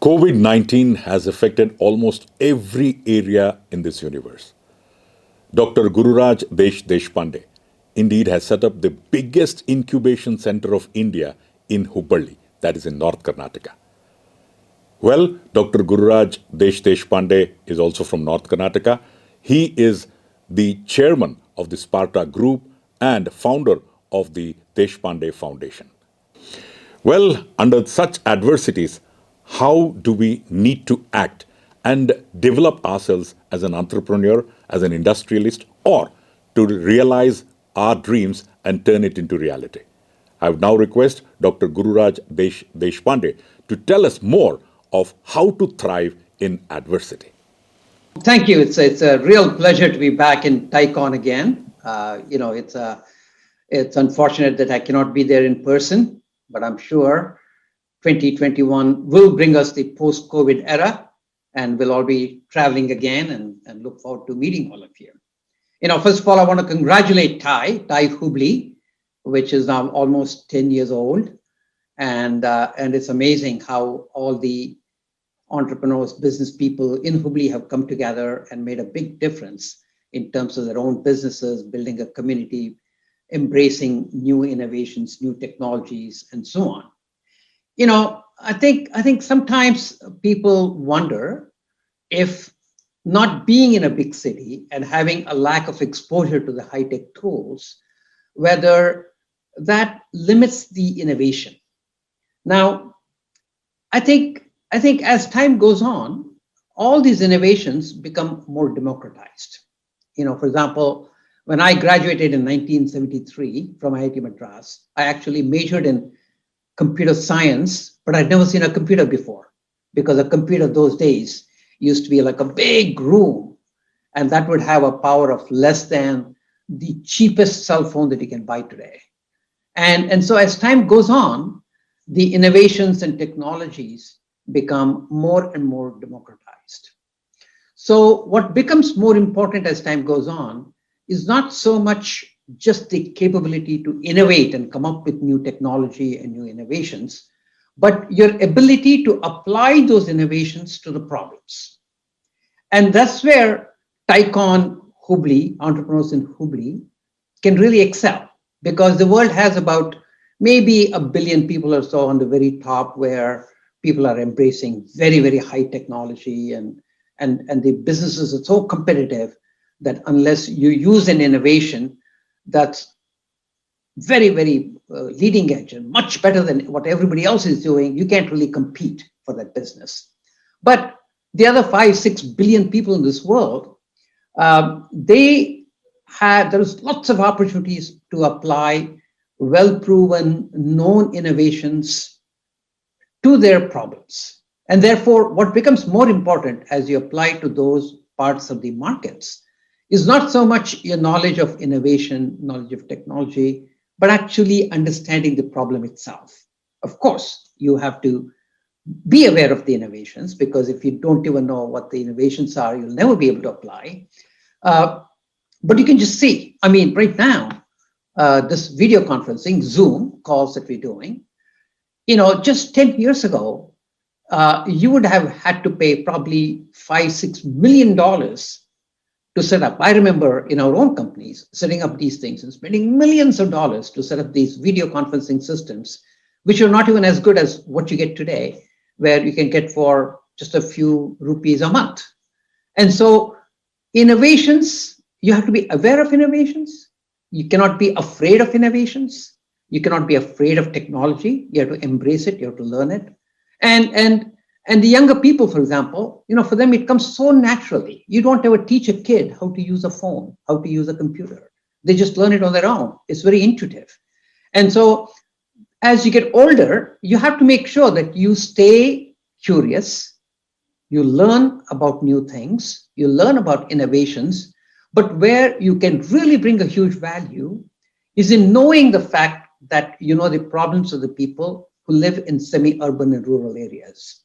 COVID-19 has affected almost every area in this universe. Dr. Gururaj Deshpande indeed has set up the biggest incubation center of India in Hubli, that is in North Karnataka. Well, Dr. Gururaj Deshpande is also from North Karnataka. He is the chairman of the Sparta Group and founder of the Deshpande Foundation. Well, under such adversities, how do we need to act and develop ourselves as an entrepreneur, as an industrialist, or to realize our dreams and turn it into reality? I would now request Dr. Gururaj Deshpande to tell us more of how to thrive in adversity. Thank you. It's a real pleasure to be back in TiECON again. It's unfortunate that I cannot be there in person, but I'm sure 2021 will bring us the post-COVID era, and we'll all be traveling again and look forward to meeting all of you. First of all, I want to congratulate TiE Hubli, which is now almost 10 years old. And it's amazing how all the entrepreneurs, business people in Hubli have come together and made a big difference in terms of their own businesses, building a community, embracing new innovations, new technologies, and so on. I think sometimes people wonder if not being in a big city and having a lack of exposure to the high-tech tools, whether that limits the innovation. Now, I think as time goes on, all these innovations become more democratized. For example, when I graduated in 1973 from IIT Madras, I actually majored in computer science, but I'd never seen a computer before, because a computer those days used to be like a big room, and that would have a power of less than the cheapest cell phone that you can buy today. And so as time goes on, the innovations and technologies become more and more democratized. So what becomes more important as time goes on is not so much just the capability to innovate and come up with new technology and new innovations, but your ability to apply those innovations to the problems. And that's where TiECON Hubli, entrepreneurs in Hubli, can really excel, because the world has about maybe 1 billion people or so on the very top, where people are embracing very, very high technology, and the businesses are so competitive that unless you use an innovation that's very, very leading edge and much better than what everybody else is doing, you can't really compete for that business. But the other 5-6 billion people in this world, there's lots of opportunities to apply well-proven, known innovations to their problems. And therefore, what becomes more important as you apply to those parts of the markets is not so much your knowledge of innovation, knowledge of technology, but actually understanding the problem itself. Of course, you have to be aware of the innovations, because if you don't even know what the innovations are, you'll never be able to apply. But you can just see, right now, this video conferencing, Zoom calls that we're doing, just 10 years ago, you would have had to pay probably $5-6 million to set up. I remember in our own companies setting up these things and spending millions of dollars to set up these video conferencing systems, which are not even as good as what you get today, where you can get for just a few rupees a month. And so innovations, you have to be aware of innovations. You cannot be afraid of innovations. You cannot be afraid of technology. You have to embrace it. You have to learn it. And the younger people, for example, for them, it comes so naturally. You don't ever teach a kid how to use a phone, how to use a computer. They just learn it on their own. It's very intuitive. And so as you get older, you have to make sure that you stay curious. You learn about new things. You learn about innovations. But where you can really bring a huge value is in knowing the fact that you know the problems of the people who live in semi-urban and rural areas.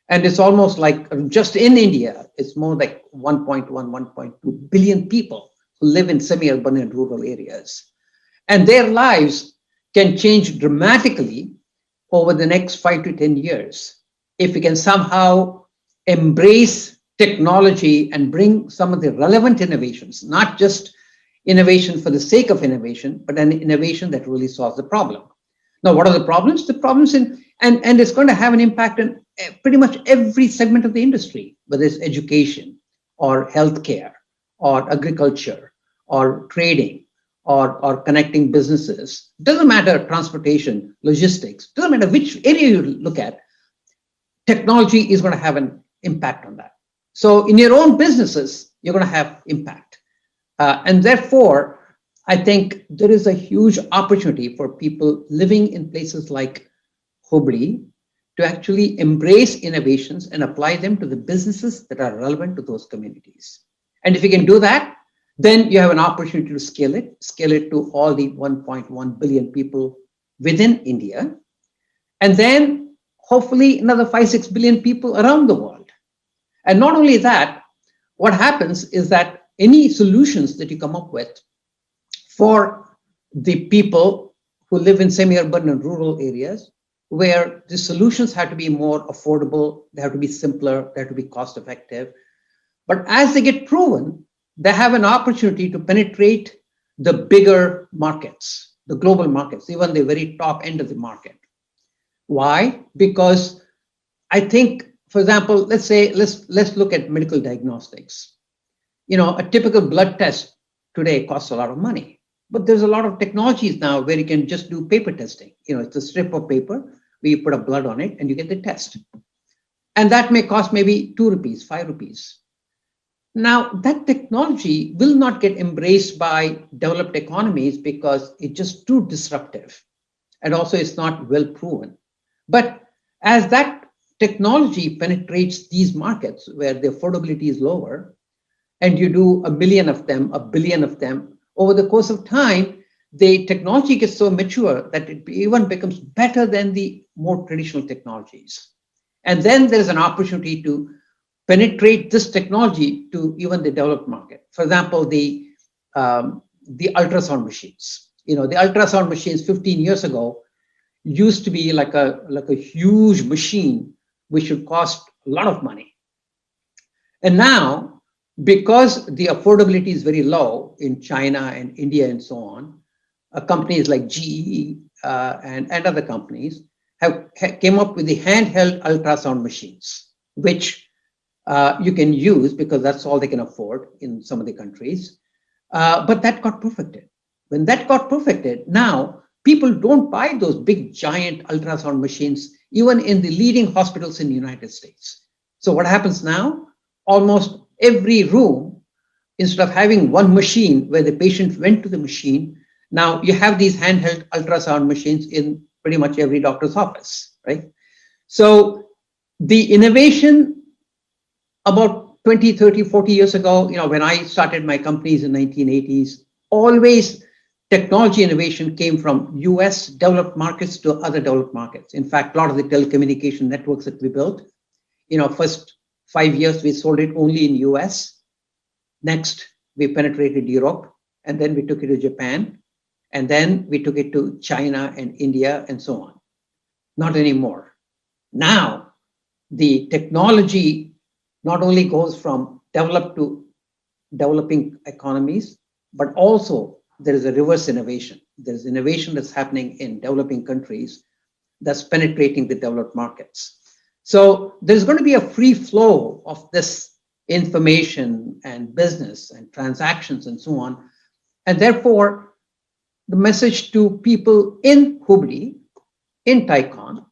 And it's almost like, just in India, it's more like 1.2 billion people who live in semi-urban and rural areas. And their lives can change dramatically over the next 5 to 10 years if we can somehow embrace technology and bring some of the relevant innovations, not just innovation for the sake of innovation, but an innovation that really solves the problem. Now, what are the problems? The problems and it's going to have an impact on pretty much every segment of the industry, whether it's education or healthcare or agriculture or trading or connecting businesses. Doesn't matter, transportation, logistics, doesn't matter which area you look at, technology is going to have an impact on that. So in your own businesses, you're going to have impact. And therefore, I think there is a huge opportunity for people living in places like Hubli to actually embrace innovations and apply them to the businesses that are relevant to those communities. And if you can do that, then you have an opportunity to scale it to all the 1.1 billion people within India. And then hopefully another 5-6 billion people around the world. And not only that, what happens is that any solutions that you come up with for the people who live in semi-urban and rural areas, where the solutions have to be more affordable, they have to be simpler, they have to be cost effective. But as they get proven, they have an opportunity to penetrate the bigger markets, the global markets, even the very top end of the market. Why? Because I think, for example, let's look at medical diagnostics. A typical blood test today costs a lot of money. But there's a lot of technologies now where you can just do paper testing. It's a strip of paper where you put a blood on it and you get the test. And that may cost maybe 2 rupees, 5 rupees. Now, that technology will not get embraced by developed economies because it's just too disruptive. And also it's not well proven. But as that technology penetrates these markets where the affordability is lower, and you do 1 million of them, 1 billion of them, over the course of time, the technology gets so mature that it even becomes better than the more traditional technologies. And then there's an opportunity to penetrate this technology to even the developed market. For example, the ultrasound machines. The ultrasound machines 15 years ago used to be like a huge machine which would cost a lot of money. And now, because the affordability is very low in China and India and so on, companies like GE and other companies came up with the handheld ultrasound machines, which you can use because that's all they can afford in some of the countries. But that got perfected. When that got perfected, now people don't buy those big giant ultrasound machines, even in the leading hospitals in the United States. So what happens now? Almost every room, instead of having one machine where the patient went to the machine, now you have these handheld ultrasound machines in pretty much every doctor's office, right? So the innovation about 20, 30, 40 years ago, when I started my companies in 1980s, always technology innovation came from US developed markets to other developed markets. In fact, a lot of the telecommunication networks that we built, first 5 years, we sold it only in US. Next, we penetrated Europe, and then we took it to Japan, and then we took it to China and India and so on. Not anymore. Now, the technology not only goes from developed to developing economies, but also there is a reverse innovation. There's innovation that's happening in developing countries that's penetrating the developed markets. So there's going to be a free flow of this information and business and transactions and so on. And therefore, the message to people in Hubli, in TiECON,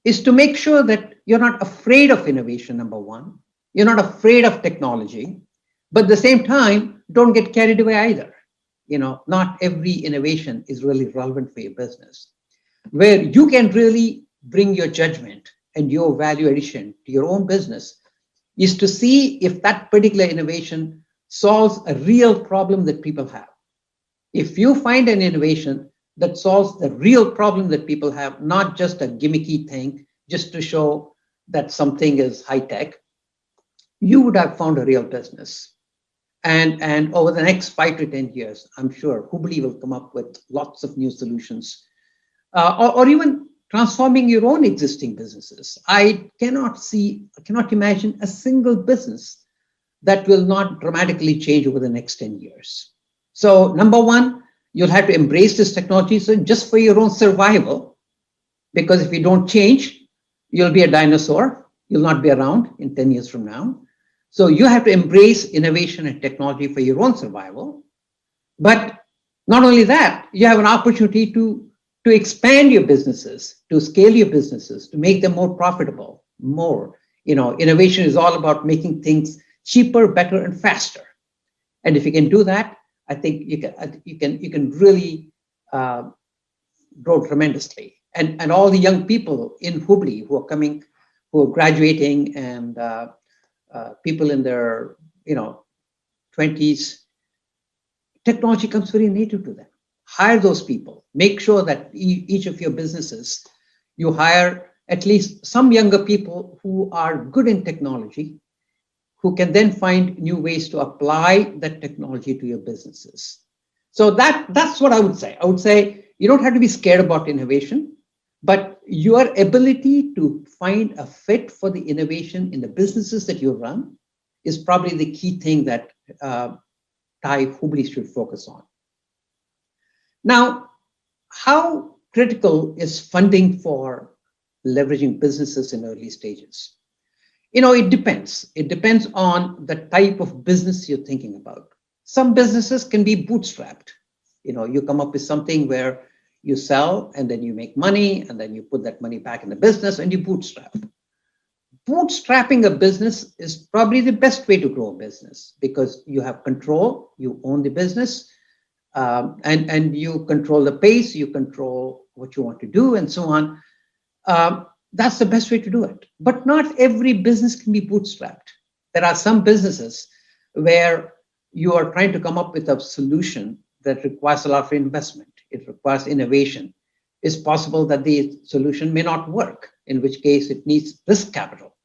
is to make sure that you're not afraid of innovation, number one. You're not afraid of technology, but at the same time, don't get carried away either. Not every innovation is really relevant for your business. Where you can really bring your judgment and your value addition to your own business is to see if that particular innovation solves a real problem that people have. If you find an innovation that solves the real problem that people have, not just a gimmicky thing, just to show that something is high tech, you would have found a real business. And over the next 5 to 10 years, I'm sure Hubli will come up with lots of new solutions. Or even transforming your own existing businesses. I cannot imagine a single business that will not dramatically change over the next 10 years. So number one, you'll have to embrace this technology so just for your own survival, because if you don't change, you'll be a dinosaur. You'll not be around in 10 years from now. So you have to embrace innovation and technology for your own survival. But not only that, you have an opportunity to expand your businesses, to scale your businesses, to make them more profitable, more. Innovation is all about making things cheaper, better, and faster. And if you can do that, I think you can really grow tremendously. And all the young people in Hubli who are graduating, and people in their 20s, technology comes very native to them. Hire those people. Make sure that each of your businesses, you hire at least some younger people who are good in technology, who can then find new ways to apply that technology to your businesses. So that's what I would say. I would say you don't have to be scared about innovation, but your ability to find a fit for the innovation in the businesses that you run is probably the key thing that Hubli should focus on. Now, how critical is funding for leveraging businesses in early stages? It depends. It depends on the type of business you're thinking about. Some businesses can be bootstrapped. You come up with something where you sell and then you make money and then you put that money back in the business and you bootstrap. Bootstrapping a business is probably the best way to grow a business because you have control, you own the business, and you control the pace, you control what you want to do, and so on. That's the best way to do it. But not every business can be bootstrapped. There are some businesses where you are trying to come up with a solution that requires a lot of investment. It requires innovation. It's possible that the solution may not work, in which case it needs risk capital.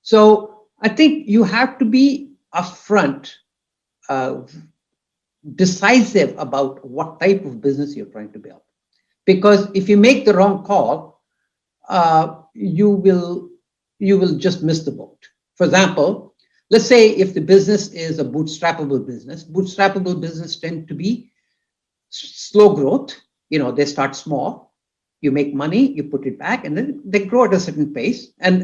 So I think you have to be upfront, decisive about what type of business you're trying to build. Because if you make the wrong call, you will just miss the boat. For example, let's say if the business is a bootstrappable business tend to be slow growth. They start small, you make money, you put it back, and then they grow at a certain pace, and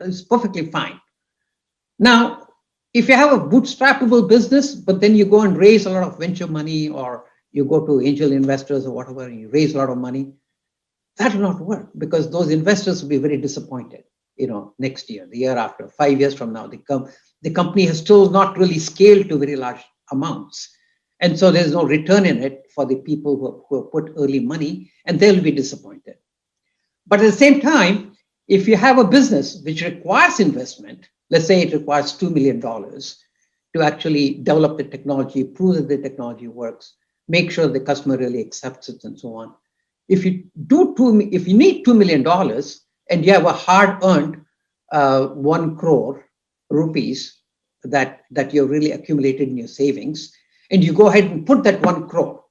it's perfectly fine. Now, if you have a bootstrappable business, but then you go and raise a lot of venture money, or you go to angel investors or whatever, and you raise a lot of money, that will not work because those investors will be very disappointed. Next year, the year after, 5 years from now, the company has still not really scaled to very large amounts. And so there's no return in it for the people who have put early money, and they'll be disappointed. But at the same time, if you have a business which requires investment, let's say it requires $2 million to actually develop the technology, prove that the technology works, make sure the customer really accepts it, and so on. If you need $2 million and you have a hard-earned 1 crore rupees that you've really accumulated in your savings, and you go ahead and put that 1 crore,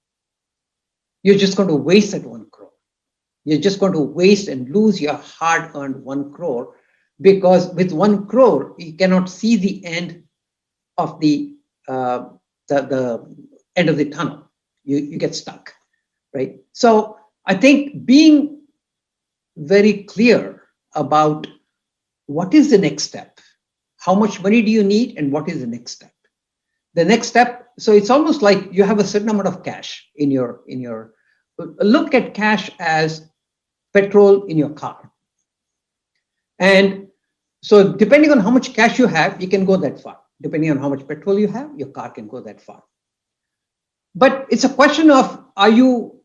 you're just going to waste that 1 crore. You're just going to waste and lose your hard-earned 1 crore because with 1 crore, you cannot see the end of the end of the tunnel. You get stuck, right? So I think being very clear about what is the next step, how much money do you need, and what is the next step. The next step, so it's almost like you have a certain amount of cash in your, look at cash as petrol in your car. And so depending on how much cash you have, you can go that far. Depending on how much petrol you have, your car can go that far. But it's a question of, are you,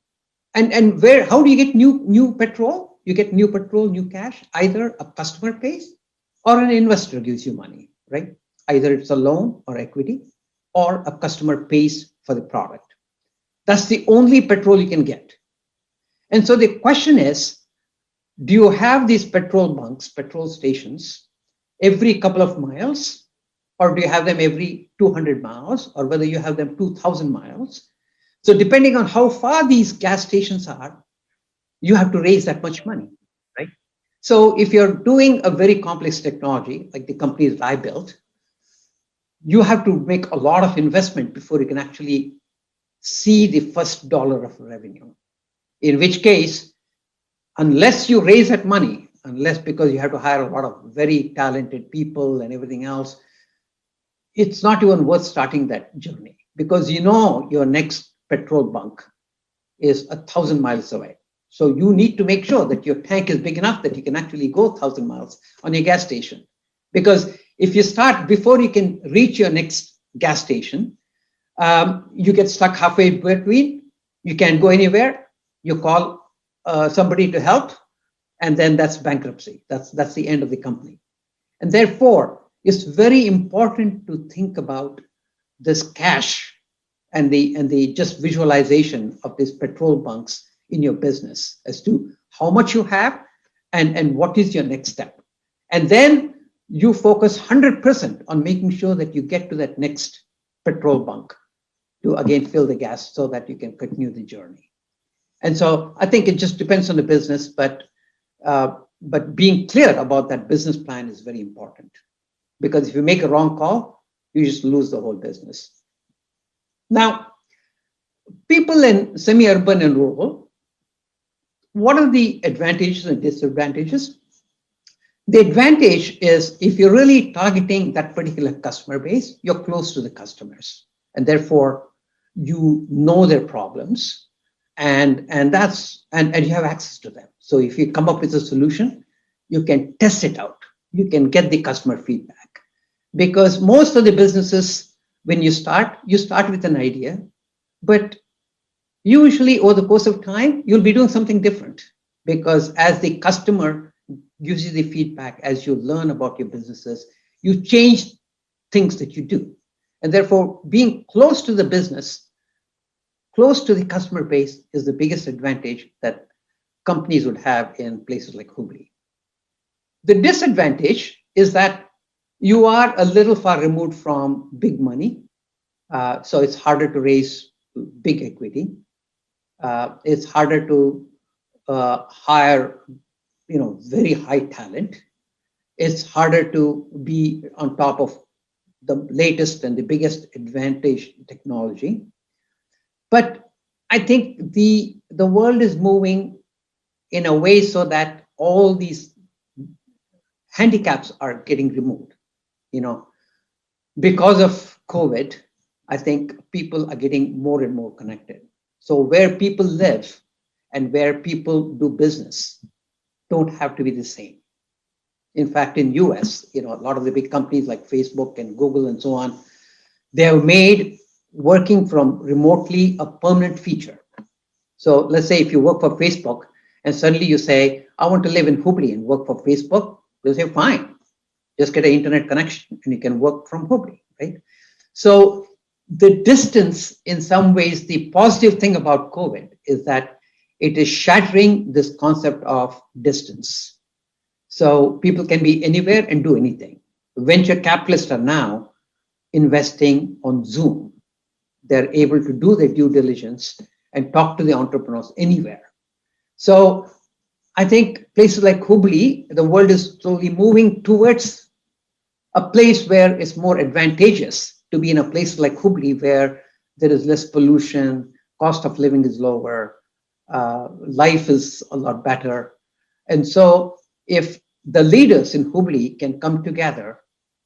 and where, how do you get new petrol? You get new petrol, new cash, either a customer pays or an investor gives you money, right? Either it's a loan or equity, or a customer pays for the product. That's the only petrol you can get. And so the question is, do you have these petrol bunks, petrol stations, every couple of miles, or do you have them every 200 miles, or whether you have them 2,000 miles? So depending on how far these gas stations are, you have to raise that much money, right? So if you're doing a very complex technology, like the companies I built, you have to make a lot of investment before you can actually see the first dollar of revenue. In which case, unless you raise that money, unless because you have to hire a lot of very talented people and everything else, it's not even worth starting that journey, because you know your next petrol bunk is 1,000 miles away. So you need to make sure that your tank is big enough that you can actually go 1,000 miles on your gas station. Because if you start before you can reach your next gas station, you get stuck halfway between, you can't go anywhere, you call somebody to help, and then that's bankruptcy. That's the end of the company. And therefore, it's very important to think about this cash and the just visualization of these petrol bunks in your business as to how much you have and what is your next step. And then you focus 100% on making sure that you get to that next petrol bunk to again fill the gas so that you can continue the journey. And so I think it just depends on the business, but being clear about that business plan is very important, because if you make a wrong call, you just lose the whole business. Now, people in semi-urban and rural, what are the advantages and disadvantages? The advantage is if you're really targeting that particular customer base, you're close to the customers, and therefore you know their problems, and you have access to them. So if you come up with a solution, you can test it out. You can get the customer feedback, because most of the businesses, when you start with an idea, but usually over the course of time, you'll be doing something different, because as the customer gives you the feedback, as you learn about your businesses, you change things that you do. And therefore, being close to the business, close to the customer base, is the biggest advantage that companies would have in places like Hubli. The disadvantage is that you are a little far removed from big money. So it's harder to raise big equity. It's harder to hire, very high talent. It's harder to be on top of the latest and the biggest advantage technology. But I think the world is moving in a way so that all these handicaps are getting removed. Because of COVID, I think people are getting more and more connected. So where people live and where people do business don't have to be the same. In fact, in US, a lot of the big companies like Facebook and Google and so on, they have made working from remotely a permanent feature. So let's say if you work for Facebook and suddenly you say, I want to live in Hubli and work for Facebook, they'll say, fine, just get an internet connection and you can work from Hubli, right? So the distance, in some ways, the positive thing about COVID is that it is shattering this concept of distance. So people can be anywhere and do anything. Venture capitalists are now investing on Zoom. They're able to do their due diligence and talk to the entrepreneurs anywhere. So I think places like Hubli, the world is slowly moving towards a place where it's more advantageous to be in a place like Hubli, where there is less pollution, cost of living is lower, life is a lot better. And so if the leaders in Hubli can come together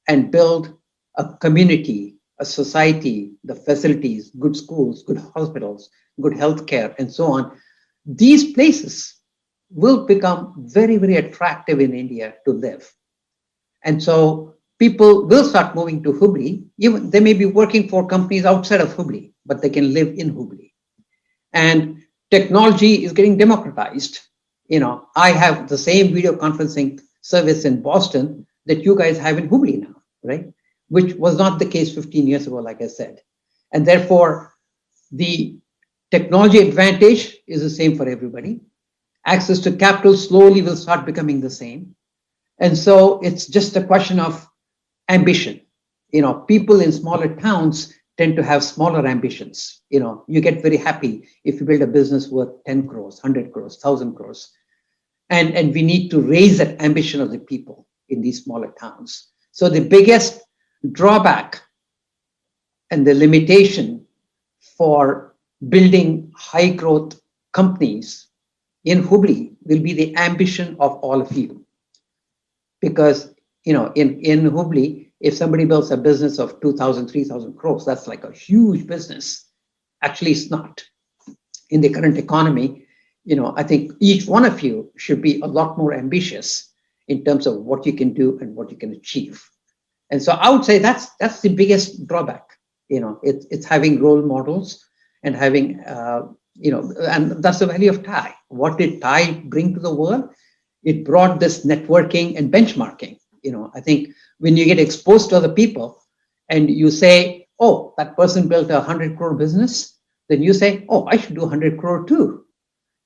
and build a community, a society, the facilities, good schools, good hospitals, good healthcare, and so on, these places will become very, very attractive in India to live. And so people will start moving to Hubli. Even they may be working for companies outside of Hubli, but they can live in Hubli. And technology is getting democratized. I have the same video conferencing service in Boston that you guys have in Hubli now, right? Which was not the case 15 years ago, like I said. And therefore, the technology advantage is the same for everybody. Access to capital slowly will start becoming the same. And so it's just a question of ambition. People in smaller towns tend to have smaller ambitions. You get very happy if you build a business worth 10 crores, 100 crores, 1,000 crores. And we need to raise that ambition of the people in these smaller towns. So the biggest drawback and the limitation for building high growth companies in Hubli will be the ambition of all of you. Because, in Hubli, if somebody builds a business of 2,000, 3,000 crores, that's like a huge business. Actually, it's not. In the current economy, I think each one of you should be a lot more ambitious in terms of what you can do and what you can achieve. And so I would say that's the biggest drawback. It's having role models and having, and that's the value of TiE. What did TiE bring to the world? It brought this networking and benchmarking. I think when you get exposed to other people and you say, oh, that person built a 100 crore business, then you say, oh, I should do 100 crore too.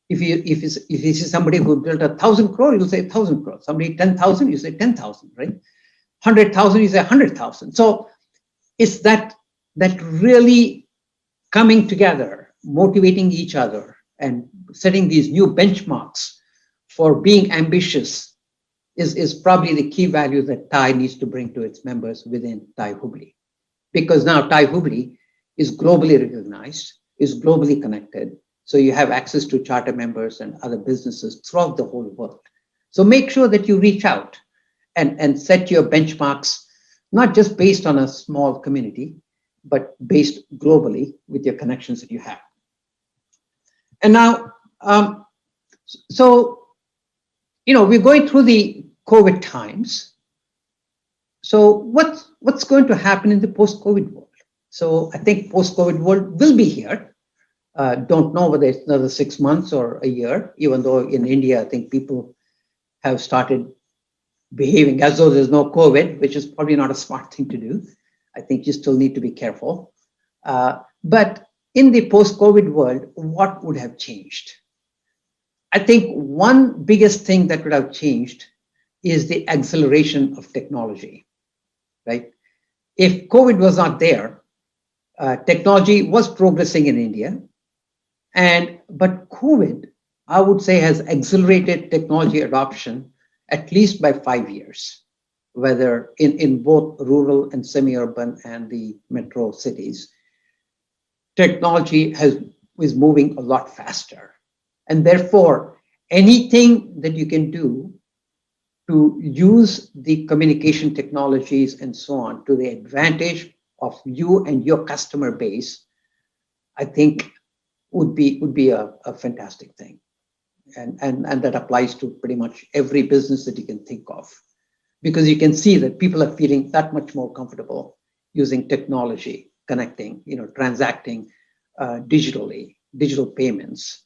If you see somebody who built 1,000 crore, you'll say 1,000 crore. Somebody 10,000, you say 10,000, right? 100,000, you say 100,000. So it's that really coming together, motivating each other, and setting these new benchmarks for being ambitious is probably the key value that TiE needs to bring to its members within TiE Hubli. Because now TiE Hubli is globally recognized, is globally connected. So you have access to charter members and other businesses throughout the whole world. So make sure that you reach out and set your benchmarks, not just based on a small community, but based globally with your connections that you have. And now, we're going through the COVID times. So what's going to happen in the post-COVID world? So I think post-COVID world will be here. Don't know whether it's another 6 months or a year, even though in India, I think people have started behaving as though there's no COVID, which is probably not a smart thing to do. I think you still need to be careful. But in the post-COVID world, what would have changed? I think one biggest thing that would have changed is the acceleration of technology, right? If COVID was not there, technology was progressing in India, but COVID, I would say, has accelerated technology adoption at least by 5 years, whether in both rural and semi-urban and the metro cities. Technology is moving a lot faster. And therefore, anything that you can do to use the communication technologies and so on to the advantage of you and your customer base, I think would be a fantastic thing. And that applies to pretty much every business that you can think of. Because you can see that people are feeling that much more comfortable using technology, connecting, transacting digitally, digital payments,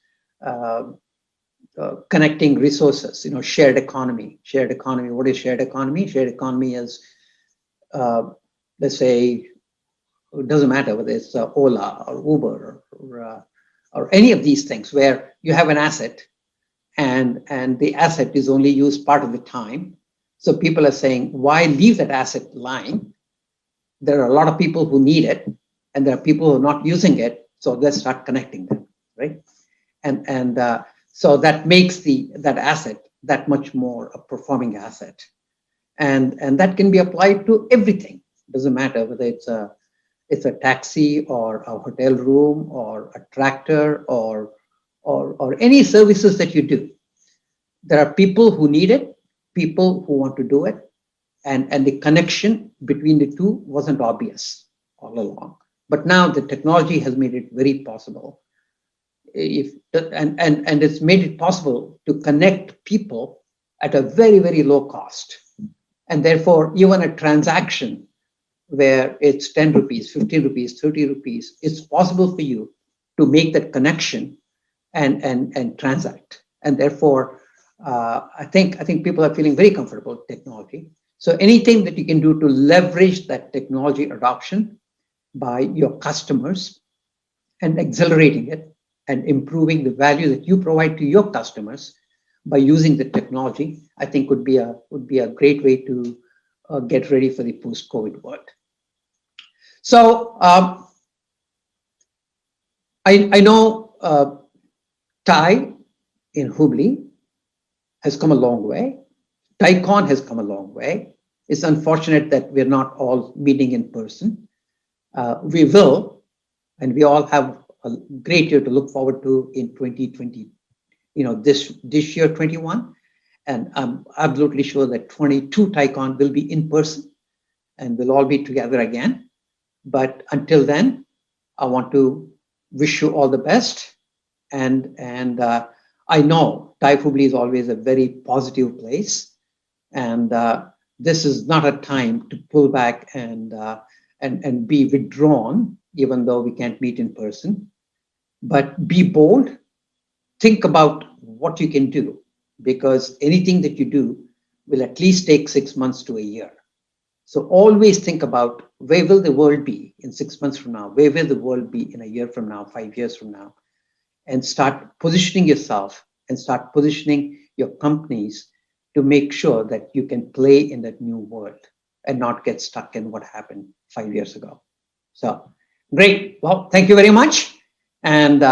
connecting resources, shared economy. Shared economy, what is shared economy? Shared economy is, let's say, it doesn't matter whether it's Ola or Uber or any of these things where you have an asset and the asset is only used part of the time. So people are saying, why leave that asset lying? There are a lot of people who need it, and there are people who are not using it. So let's start connecting them, right? And so that makes that asset that much more a performing asset, and that can be applied to everything. It doesn't matter whether it's a taxi or a hotel room or a tractor or any services that you do. There are people who need it, people who want to do it, and the connection between the two wasn't obvious all along. But now the technology has made it very possible. And it's made it possible to connect people at a very, very low cost. And therefore, even a transaction where it's 10 rupees, 15 rupees, 30 rupees, it's possible for you to make that connection and transact. And therefore, I think people are feeling very comfortable with technology. So anything that you can do to leverage that technology adoption by your customers and accelerating it and improving the value that you provide to your customers by using the technology, I think would be a great way to get ready for the post-COVID world. So I know Thai in Hubli has come a long way. TiECON has come a long way. It's unfortunate that we're not all meeting in person. We will, and we all have a great year to look forward to in 2020. This year 21, and I'm absolutely sure that 22 TiECON will be in person, and we'll all be together again. But until then, I want to wish you all the best. And I know Thai Hubli is always a very positive place, and this is not a time to pull back and be withdrawn, even though we can't meet in person. But be bold. Think about what you can do, because anything that you do will at least take 6 months to a year. So always think about where will the world be in 6 months from now? Where will the world be in a year from now, 5 years from now? And start positioning yourself and start positioning your companies to make sure that you can play in that new world and not get stuck in what happened 5 years ago. So great. Well, thank you very much. And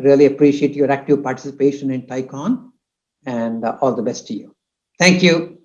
really appreciate your active participation in TiECON, and all the best to you. Thank you.